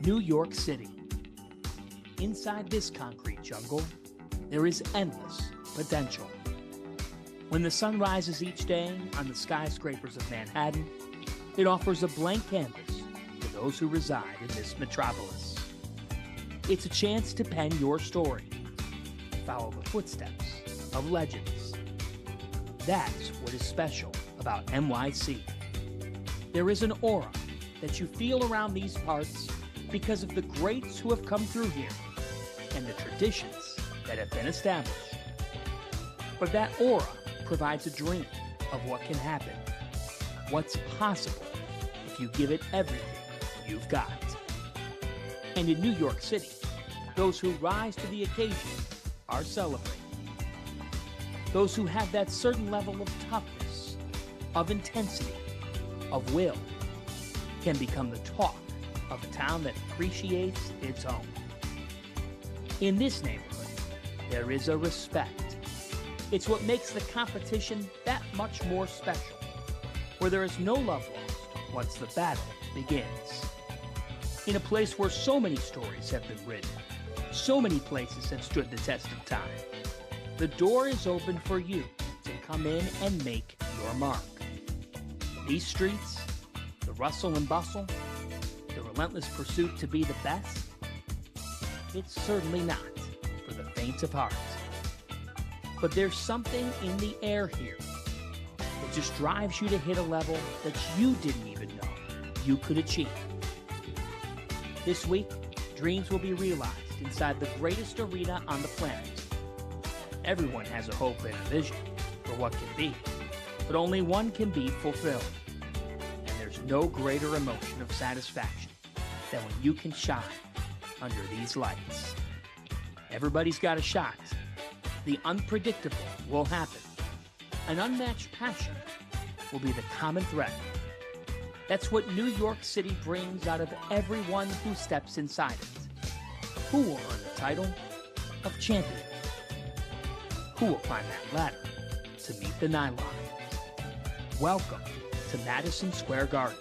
New York City. Inside this concrete jungle, there is endless potential. When the sun rises each day on the skyscrapers of Manhattan, it offers a blank canvas to those who reside in this metropolis. It's a chance to pen your story, follow the footsteps of legends. That's what is special about NYC. There is an aura that you feel around these parts because of the greats who have come through here and the traditions that have been established. But that aura provides a dream of what can happen, what's possible if you give it everything you've got. And in New York City, those who rise to the occasion are celebrated. Those who have that certain level of toughness, of intensity, of will, can become the talk of a town that appreciates its own. In this neighborhood, there is a respect. It's what makes the competition that much more special. Where there is no love lost once the battle begins. In a place where so many stories have been written, so many places have stood the test of time, the door is open for you to come in and make your mark. These streets, the rustle and bustle, the relentless pursuit to be the best, it's certainly not for the faint of heart. But there's something in the air here that just drives you to hit a level that you didn't even know you could achieve. This week, dreams will be realized inside the greatest arena on the planet. Everyone has a hope and a vision for what can be, but only one can be fulfilled. And there's no greater emotion of satisfaction than when you can shine under these lights. Everybody's got a shot. The unpredictable will happen. An unmatched passion will be the common thread. That's what New York City brings out of everyone who steps inside it. Who will earn the title of champion? Who will climb that ladder to meet the nylon? Welcome to Madison Square Garden.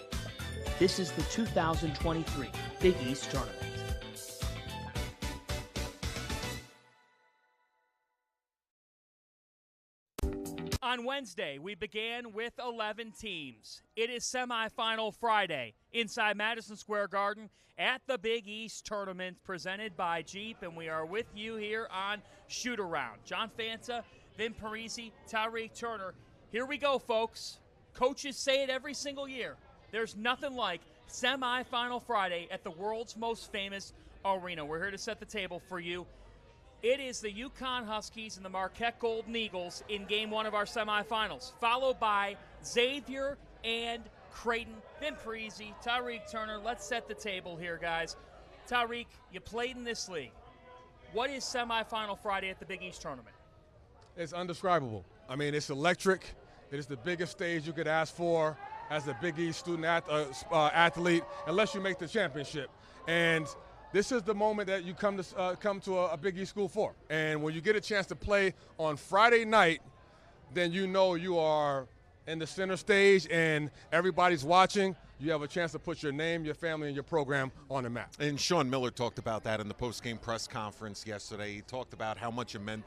This is the 2023 Big East Tournament. On Wednesday, we began with 11 teams. It is semifinal Friday inside Madison Square Garden at the Big East Tournament presented by Jeep, and we are with you here on Shootaround. John Fanta, Vin Parisi, Tyreek Turner. Here we go, folks. Coaches say it every single year. There's nothing like semifinal Friday at the world's most famous arena. We're here to set the table for you. It is the UConn Huskies and the Marquette Golden Eagles in game one of our semifinals, followed by Xavier and Creighton. Vin Parisi, Tyreek Turner. Let's set the table here, guys. Tyreek, you played in this league. What is semifinal Friday at the Big East Tournament? It's undescribable. I mean, it's electric. It is the biggest stage you could ask for as a Big East student athlete, unless you make the championship. And this is the moment that you come to a Big East school for. And when you get a chance to play on Friday night, then you know you are in the center stage and everybody's watching. You have a chance to put your name, your family, and your program on the map. And Sean Miller talked about that in the post-game press conference yesterday. He talked about how much it meant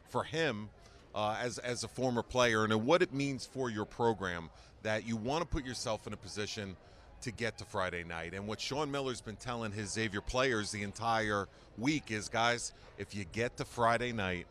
for him as a former player and what it means for your program that you want to put yourself in a position to get to Friday night. And what Sean Miller's been telling his Xavier players the entire week is, guys, if you get to Friday night,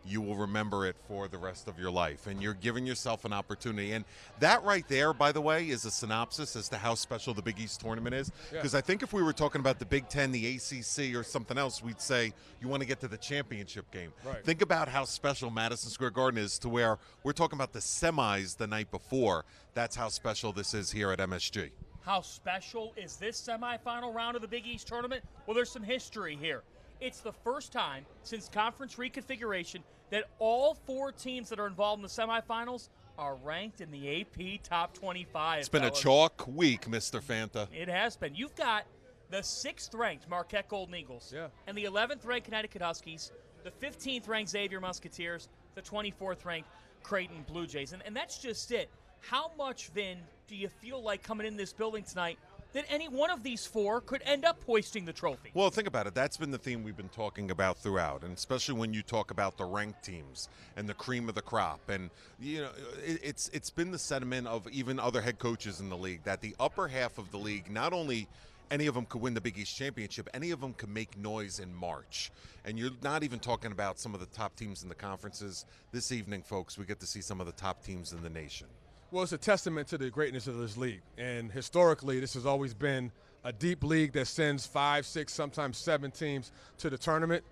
you will remember it for the rest of your life. And you're giving yourself an opportunity. And that right there, by the way, is a synopsis as to how special the Big East tournament is. Because I think if we were talking about the Big Ten, the ACC, or something else, we'd say you want to get to the championship game. Right. Think about how special Madison Square Garden is to where we're talking about the semis the night before. That's how special this is here at MSG. How special is this semifinal round of the Big East Tournament? Well, there's some history here. It's the first time since conference reconfiguration that all four teams that are involved in the semifinals are ranked in the AP Top 25. It's been a chalk week, Mr. Fanta. It has been. You've got the 6th-ranked Marquette Golden Eagles and the 11th-ranked Connecticut Huskies, the 15th-ranked Xavier Musketeers, the 24th-ranked Creighton Blue Jays. And that's just it. How much, Vin, do you feel like coming in this building tonight that any one of these four could end up hoisting the trophy. Well, think about it. That's been the theme we've been talking about throughout, and especially when you talk about the ranked teams and the cream of the crop. And, you know, it's been the sentiment of even other head coaches in the league that the upper half of the league, not only any of them could win the Big East Championship, any of them could make noise in March. And you're not even talking about some of the top teams in the conferences. This evening, folks, we get to see some of the top teams in the nation. Well, it's a testament to the greatness of this league. And historically, this has always been a deep league that sends 5, 6, sometimes 7 teams to the tournament.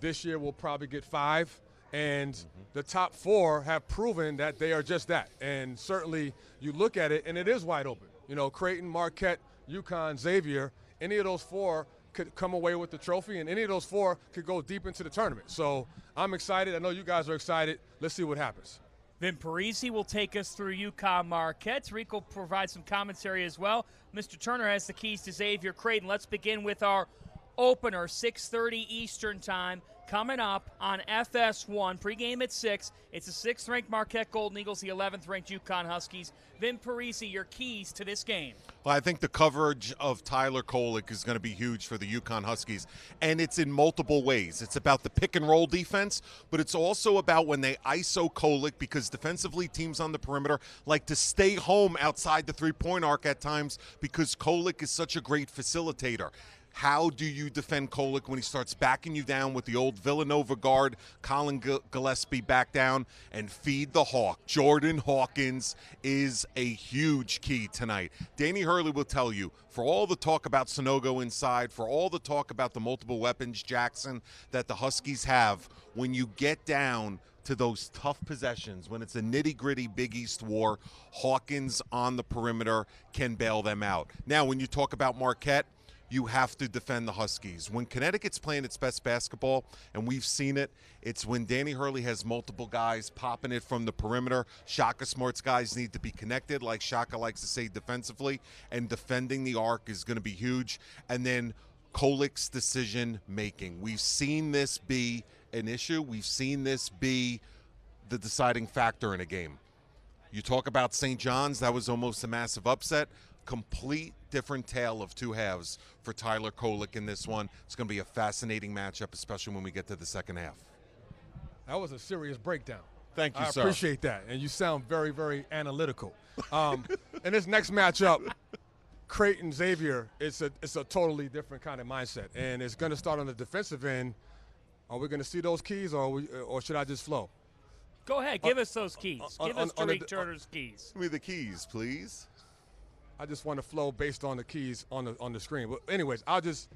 This year we'll probably get 5. And the top 4 have proven that they are just that. And certainly you look at it, and it is wide open. You know, Creighton, Marquette, UConn, Xavier, any of those 4 could come away with the trophy, and any of those 4 could go deep into the tournament. So I'm excited. I know you guys are excited. Let's see what happens. Vin Parisi will take us through UConn Marquette. Rick will provide some commentary as well. Mr. Turner has the keys to Xavier Creighton. Let's begin with our opener, 6:30 Eastern Time, coming up on FS1. Pregame at 6. It's the 6th-ranked Marquette Golden Eagles, the 11th-ranked UConn Huskies. Vin Parisi, your keys to this game. Well, I think the coverage of Tyler Kolek is going to be huge for the UConn Huskies, and it's in multiple ways. It's about the pick-and-roll defense, but it's also about when they ISO Kolek, because defensively teams on the perimeter like to stay home outside the three-point arc at times because Kolek is such a great facilitator. How do you defend Kolek when he starts backing you down with the old Villanova guard, Colin Gillespie, back down and feed the Hawk? Jordan Hawkins is a huge key tonight. Danny Hurley will tell you, for all the talk about Sonogo inside, for all the talk about the multiple weapons, Jackson, that the Huskies have, when you get down to those tough possessions, when it's a nitty-gritty Big East war, Hawkins on the perimeter can bail them out. Now, when you talk about Marquette, you have to defend the Huskies. When Connecticut's playing its best basketball, and we've seen it, it's when Danny Hurley has multiple guys popping it from the perimeter. Shaka Smart's guys need to be connected, like Shaka likes to say, defensively, and defending the arc is going to be huge. And then Kolek's decision-making. We've seen this be an issue. We've seen this be the deciding factor in a game. You talk about St. John's, that was almost a massive upset. Complete different tale of two halves for Tyler Kolek in this one. It's going to be a fascinating matchup, especially when we get to the second half. That was a serious breakdown. Thank you, sir. I appreciate that, and you sound very, very analytical. In this next matchup, Creighton Xavier, it's a totally different kind of mindset, and it's going to start on the defensive end. Are we going to see those keys, or should I just flow? Go ahead, give us those keys. Give us Tariq Turner's keys. Give me the keys, please. I just want to flow based on the keys on the screen. But anyways, I'll just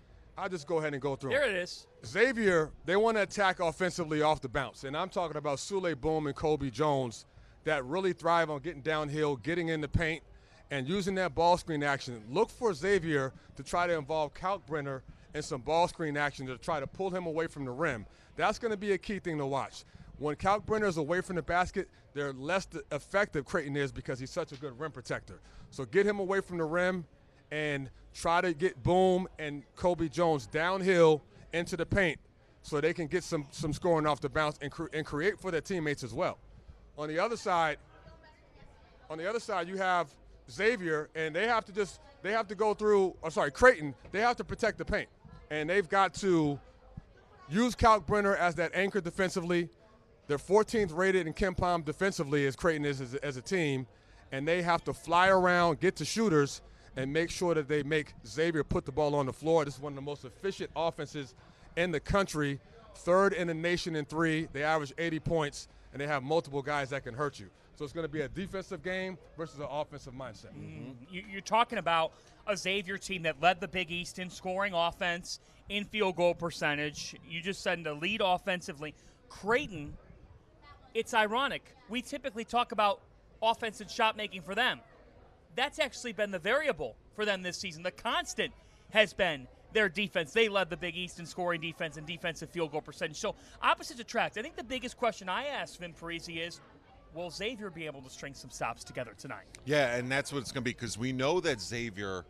go ahead and go through. There it is. Xavier, they want to attack offensively off the bounce, and I'm talking about Sule Boom and Kobe Jones that really thrive on getting downhill, getting in the paint, and using that ball screen action. Look for Xavier to try to involve Kalkbrenner in some ball screen action to try to pull him away from the rim. That's going to be a key thing to watch. When Kalkbrenner is away from the basket, they're less effective, Creighton is, because he's such a good rim protector. So get him away from the rim and try to get Boom and Kobe Jones downhill into the paint so they can get some scoring off the bounce and create for their teammates as well. On the other side, you have Xavier, and they have to go through, Creighton, they have to protect the paint. And they've got to use Kalkbrenner as that anchor defensively. They're 14th rated in KenPom defensively as Creighton is as a team, and they have to fly around, get to shooters, and make sure that they make Xavier put the ball on the floor. This is one of the most efficient offenses in the country, 3rd in the nation in 3. They average 80 points, and they have multiple guys that can hurt you. So it's going to be a defensive game versus an offensive mindset. You're talking about a Xavier team that led the Big East in scoring offense, in field goal percentage. You just said to lead offensively. Creighton, it's ironic. We typically talk about offense and shot making for them. That's actually been the variable for them this season. The constant has been their defense. They led the Big East in scoring defense and defensive field goal percentage. So opposites attract. I think the biggest question I asked Vin Parisi is, will Xavier be able to string some stops together tonight? Yeah, and that's what it's going to be, because we know that Xavier,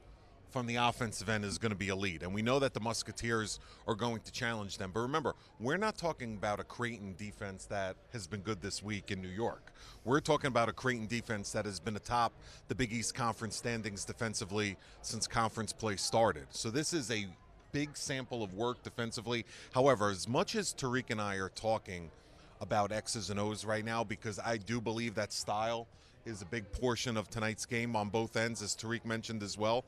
from the offensive end is going to be elite. And we know that the Musketeers are going to challenge them. But remember, we're not talking about a Creighton defense that has been good this week in New York. We're talking about a Creighton defense that has been atop the Big East Conference standings defensively since conference play started. So this is a big sample of work defensively. However, as much as Tariq and I are talking about X's and O's right now, because I do believe that style is a big portion of tonight's game on both ends, as Tariq mentioned as well,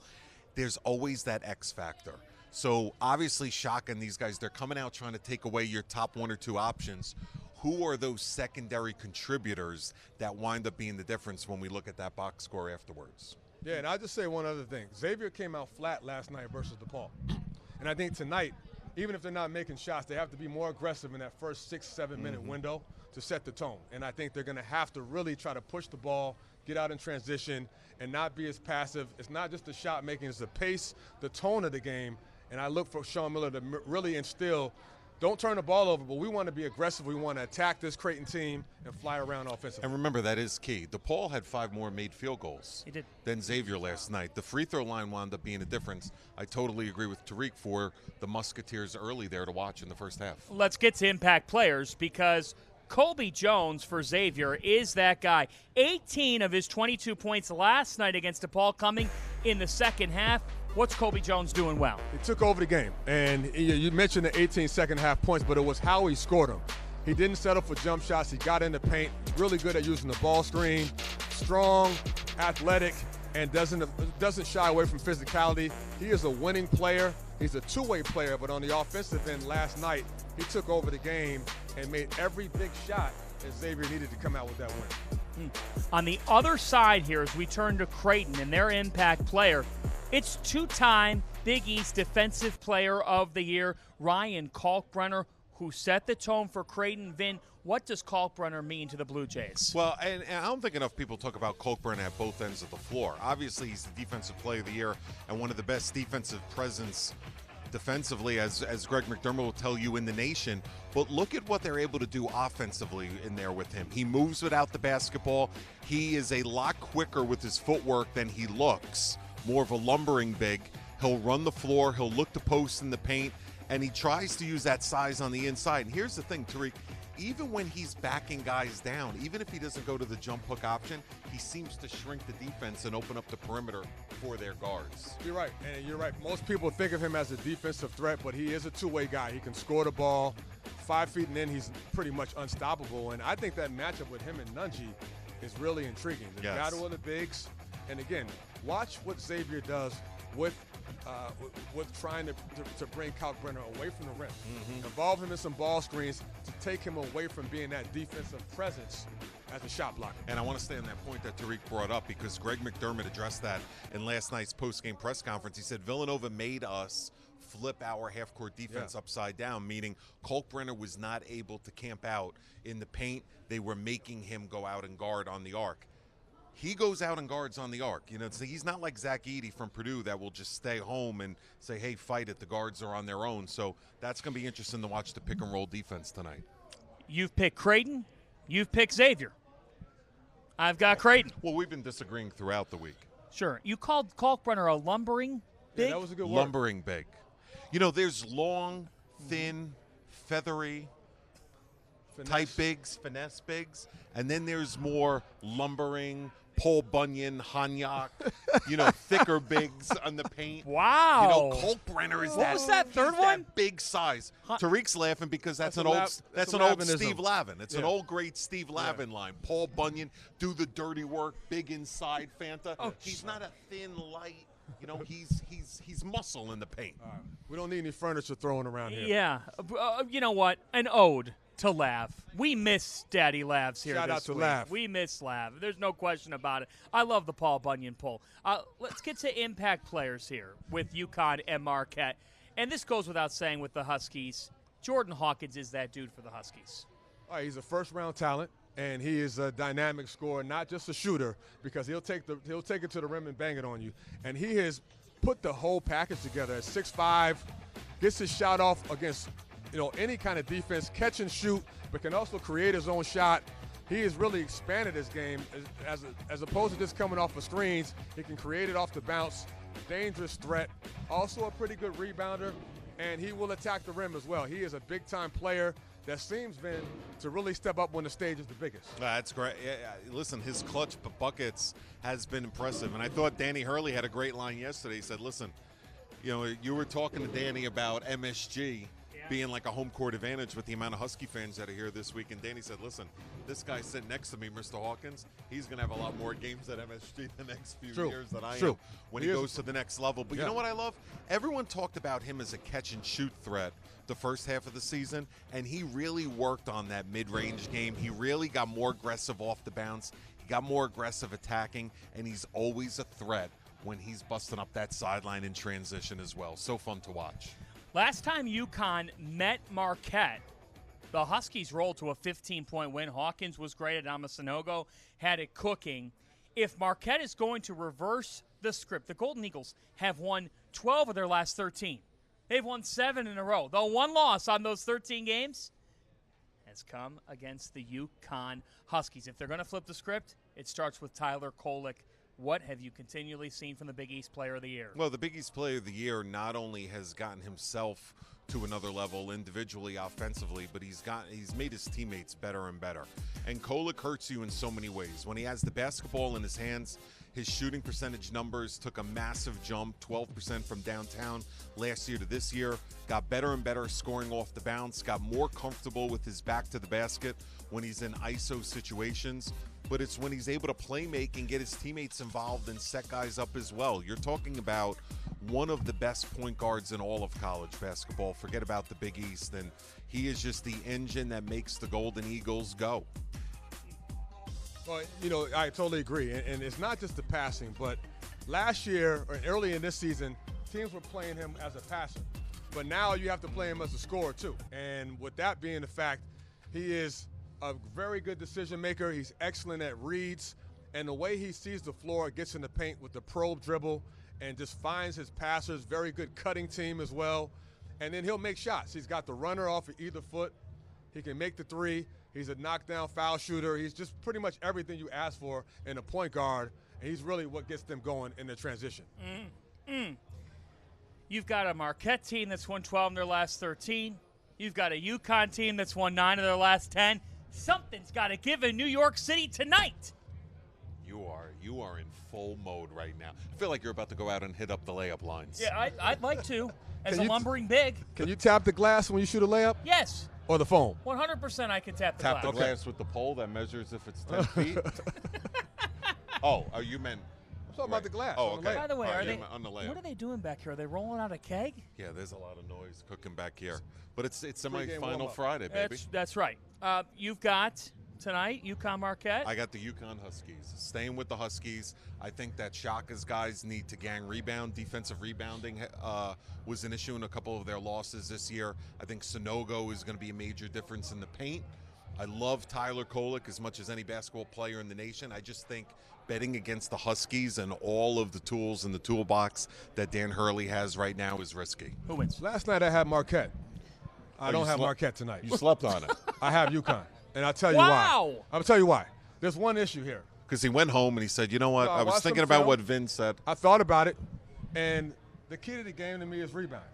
there's always that X factor. So obviously Shaka and these guys, they're coming out trying to take away your top one or two options. Who are those secondary contributors that wind up being the difference when we look at that box score afterwards? Yeah, and I'll just say one other thing. Xavier came out flat last night versus DePaul. And I think tonight, even if they're not making shots, they have to be more aggressive in that first 6-7 minute window to set the tone. And I think they're going to have to really try to push the ball, get out in transition, and not be as passive. It's not just the shot making, it's the pace, the tone of the game. And I look for Sean Miller to really instill, don't turn the ball over, but we want to be aggressive. We want to attack this Creighton team and fly around offensively. And remember, that is key. DePaul had 5 more made field goals than Xavier last night. The free throw line wound up being a difference. I totally agree with Tariq for the Musketeers early there to watch in the first half. Let's get to impact players, because Colby Jones for Xavier is that guy. 18 of his 22 points last night against DePaul coming in the second half. What's Colby Jones doing well? He took over the game. And you mentioned the 18 second half points, but it was how he scored them. He didn't settle for jump shots. He got in the paint, really good at using the ball screen, strong, athletic, and doesn't shy away from physicality. He is a winning player. He's a two-way player, but on the offensive end last night, he took over the game and made every big shot that Xavier needed to come out with that win. On the other side here, as we turn to Creighton and their impact player, it's two-time Big East Defensive Player of the Year, Ryan Kalkbrenner, who set the tone for Creighton. Vin, what does Kalkbrenner mean to the Blue Jays? Well, and I don't think enough people talk about Kalkbrenner at both ends of the floor. Obviously, he's the Defensive Player of the Year and one of the best defensive presence defensively, as Greg McDermott will tell you, in the nation. But look at what they're able to do offensively in there with him. He moves without the basketball. He is a lot quicker with his footwork than he looks. More of a lumbering big. He'll run the floor. He'll look to post in the paint. And he tries to use that size on the inside. And here's the thing, Tariq. Even when he's backing guys down, even if he doesn't go to the jump hook option, he seems to shrink the defense and open up the perimeter for their guards. You're right, and you're right. Most people think of him as a defensive threat, but he is a two-way guy. He can score the ball. 5 feet and in, he's pretty much unstoppable. And I think that matchup with him and Nunji is really intriguing. The battle of the bigs. And again, watch what Xavier does with trying to bring Kalkbrenner away from the rim. Involve him in some ball screens to take him away from being that defensive presence as a shot blocker. And I want to stay on that point that Tariq brought up, because Greg McDermott addressed that in last night's post-game press conference. He said Villanova made us flip our half-court defense upside down, meaning Kalkbrenner was not able to camp out in the paint. They were making him go out and guard on the arc. He goes out and guards on the arc. You know, so he's not like Zach Edey from Purdue that will just stay home and say, hey, fight it. The guards are on their own. So that's going to be interesting to watch the pick-and-roll defense tonight. You've picked Creighton. You've picked Xavier. I've got Creighton. Well, we've been disagreeing throughout the week. Sure. You called Kalkbrenner a lumbering big? Yeah, that was a good word. Lumbering big. You know, there's long, thin, feathery type bigs, finesse bigs, and then there's more lumbering, Paul Bunyan, Hanyak, thicker bigs on the paint. Wow. Kalkbrenner is what was that third one? That big size. Tariq's laughing because that's an old Steve Lavin. It's an old great Steve Lavin line. Paul Bunyan, do the dirty work, big inside Fanta. Oh, he's not a thin, light. He's muscle in the paint. We don't need any furniture thrown around here. Yeah. You know what? An ode to Lav. We miss Daddy Lavs here. Shout out to Lav. We miss Lav. There's no question about it. I love the Paul Bunyan pull. Let's get to impact players here with UConn and Marquette. And this goes without saying with the Huskies. Jordan Hawkins is that dude for the Huskies. All right, he's a first-round talent, and he is a dynamic scorer, not just a shooter, because he'll take it to the rim and bang it on you. And he has put the whole package together at 6'5", gets his shot off against any kind of defense, catch and shoot, but can also create his own shot. He has really expanded his game as opposed to just coming off of screens. He can create it off the bounce, dangerous threat, also a pretty good rebounder, and he will attack the rim as well. He is a big-time player that seems, Vin, to really step up when the stage is the biggest. That's great. Yeah, listen, his clutch buckets has been impressive, and I thought Danny Hurley had a great line yesterday. He said, listen, you were talking to Danny about MSG being like a home court advantage with the amount of Husky fans that are here this week. And Danny said, listen, this guy sitting next to me, Mr. Hawkins, he's going to have a lot more games at MSG the next few years than I am when he goes to the next level. But you know what I love? Everyone talked about him as a catch-and-shoot threat the first half of the season, and he really worked on that mid-range game. He really got more aggressive off the bounce. He got more aggressive attacking, and he's always a threat when he's busting up that sideline in transition as well. So fun to watch. Last time UConn met Marquette, the Huskies rolled to a 15-point win. Hawkins was great at Amasanogo, had it cooking. If Marquette is going to reverse the script, the Golden Eagles have won 12 of their last 13. They've won 7 in a row. The one loss on those 13 games has come against the UConn Huskies. If they're going to flip the script, it starts with Tyler Kolek. What have you continually seen from the Big East Player of the Year? Well, the Big East Player of the Year not only has gotten himself to another level individually, offensively, but he's made his teammates better and better. And Kolek hurts you in so many ways. When he has the basketball in his hands, his shooting percentage numbers took a massive jump, 12% from downtown last year to this year, got better and better scoring off the bounce, got more comfortable with his back to the basket when he's in ISO situations. But it's when he's able to play make and get his teammates involved and set guys up as well. You're talking about one of the best point guards in all of college basketball. Forget about the Big East. And he is just the engine that makes the Golden Eagles go. Well, I totally agree. And it's not just the passing, but last year or early in this season, teams were playing him as a passer. But now you have to play him as a scorer too. And with that being the fact, he is a very good decision maker. He's excellent at reads, and the way he sees the floor, gets in the paint with the probe dribble and just finds his passers. Very good cutting team as well. And then he'll make shots. He's got the runner off of either foot. He can make the three. He's a knockdown foul shooter. He's just pretty much everything you ask for in a point guard, and he's really what gets them going in the transition. You've got a Marquette team that's won 12 in their last 13. You've got a UConn team that's won 9 of their last 10. Something's got to give in New York City tonight. You are in full mode right now. I feel like you're about to go out and hit up the layup lines. Yeah, I'd like to. As a lumbering big. Can you tap the glass when you shoot a layup? Yes. Or the foam? 100% I can tap the glass. glass. Tap the glass with the pole that measures if it's 10 feet? Oh, you meant... I'm talking about the glass. Oh, okay. By the way, on the layup. What are they doing back here? Are they rolling out a keg? Yeah, there's a lot of noise cooking back here. But it's semi-final Friday, baby. That's right. You've got tonight UConn Marquette. I got the UConn Huskies. Staying with the Huskies. I think that Shaka's guys need to gang rebound. Defensive rebounding was an issue in a couple of their losses this year. I think Sonogo is going to be a major difference in the paint. I love Tyler Kolek as much as any basketball player in the nation. I just think betting against the Huskies and all of the tools in the toolbox that Dan Hurley has right now is risky. Who wins? Last night I had Marquette. I don't have Marquette tonight. You slept on it. I have UConn, and I'll tell you why. I'll tell you why. There's one issue here. Because he went home and he said, you know what, I was thinking about what Vin said. I thought about it, and the key to the game to me is rebounding.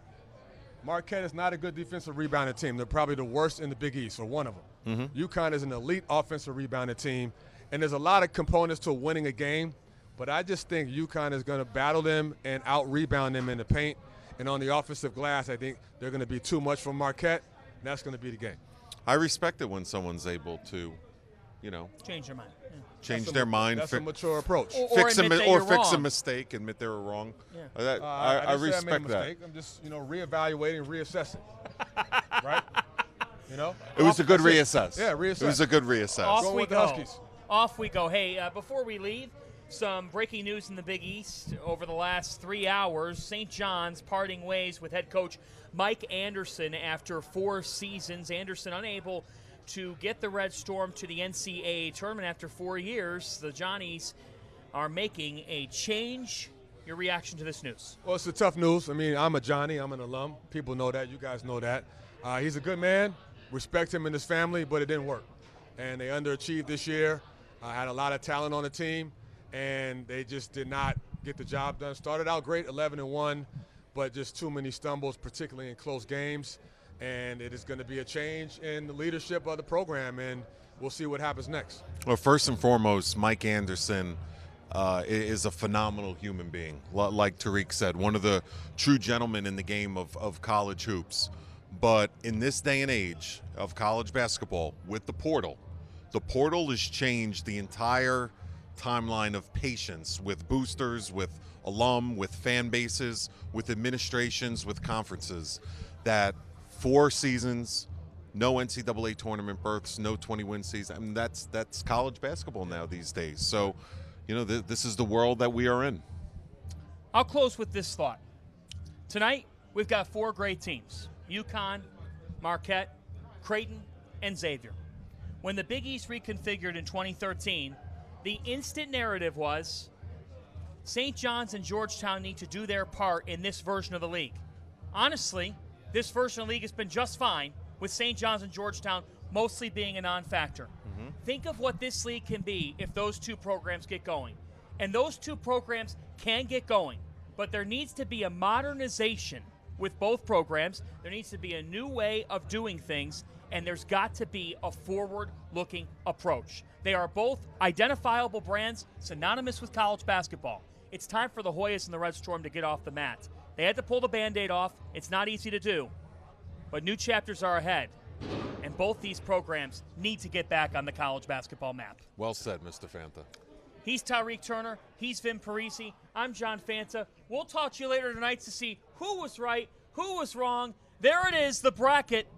Marquette is not a good defensive rebounding team. They're probably the worst in the Big East, or one of them. UConn is an elite offensive rebounding team, and there's a lot of components to winning a game, but I just think UConn is going to battle them and out-rebound them in the paint. And on the offensive glass, I think they're going to be too much for Marquette, and that's going to be the game. I respect it when someone's able to, change their mind. Yeah. Change their mind. That's a mature approach. Fix a mistake, admit they were wrong. Yeah. I respect that. I'm just, reevaluating, reassessing. Right? It was a good reassess. Yeah, reassess. It was a good reassess. Off we with the go. Huskies. Off we go. Hey, before we leave, some breaking news in the Big East over the last 3 hours. St. John's parting ways with head coach Mike Anderson after 4 seasons. Anderson unable to get the Red Storm to the NCAA tournament after 4 years. The Johnnies are making a change. Your reaction to this news? Well, it's a tough news. I mean, I'm a Johnny. I'm an alum. People know that. You guys know that. He's a good man. Respect him and his family, but it didn't work. And they underachieved this year. Had a lot of talent on the team, and they just did not get the job done. Started out great, 11-1, but just too many stumbles, particularly in close games. And it is going to be a change in the leadership of the program, and we'll see what happens next. Well, first and foremost, Mike Anderson is a phenomenal human being. Like Tariq said, one of the true gentlemen in the game of college hoops. But in this day and age of college basketball, with the portal has changed the entire timeline of patience with boosters, with alum, with fan bases, with administrations, with conferences. That 4 seasons, no NCAA tournament berths, no 20-win season. I mean, that's college basketball now these days. So, this is the world that we are in. I'll close with this thought. Tonight, we've got 4 great teams: UConn, Marquette, Creighton, and Xavier. When the Big East reconfigured in 2013, the instant narrative was St. John's and Georgetown need to do their part in this version of the league. Honestly, this version of the league has been just fine, with St. John's and Georgetown mostly being a non-factor. Mm-hmm. Think of what this league can be if those 2 programs get going. And those 2 programs can get going, but there needs to be a modernization with both programs. There needs to be a new way of doing things, and there's got to be a forward-looking approach. They are both identifiable brands synonymous with college basketball. It's time for the Hoyas and the Red Storm to get off the mat. They had to pull the Band-Aid off. It's not easy to do, but new chapters are ahead, and both these programs need to get back on the college basketball map. Well said, Mr. Fanta. He's Tariq Turner. He's Vin Parisi. I'm John Fanta. We'll talk to you later tonight to see who was right, who was wrong. There it is, the bracket.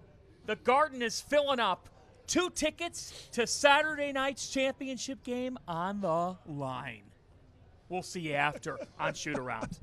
The Garden is filling up. 2 tickets to Saturday night's championship game on the line. We'll see you after on Shootaround.